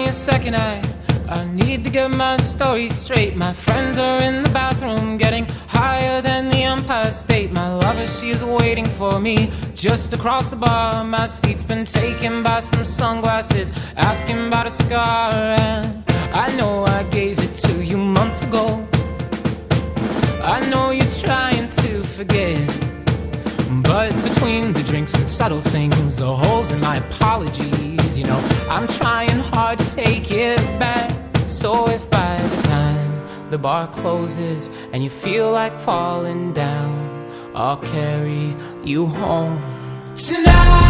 a second, I need to get my story straight. My friends are in the bathroom getting higher than the Empire State. My lover, she is waiting for me just across the bar. My seat's been taken by some sunglasses asking about a scar. And I know I gave it to you months ago. I know you're trying to forget, but between the drinks and subtle things, the holes in my apologies, you know, I'm trying hard to take it back. So if by the time the bar closes and you feel like falling down, I'll carry you home tonight.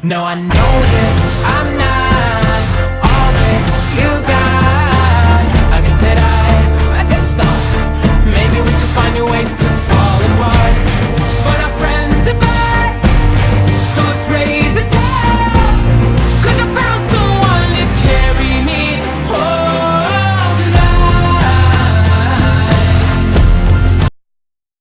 Now I know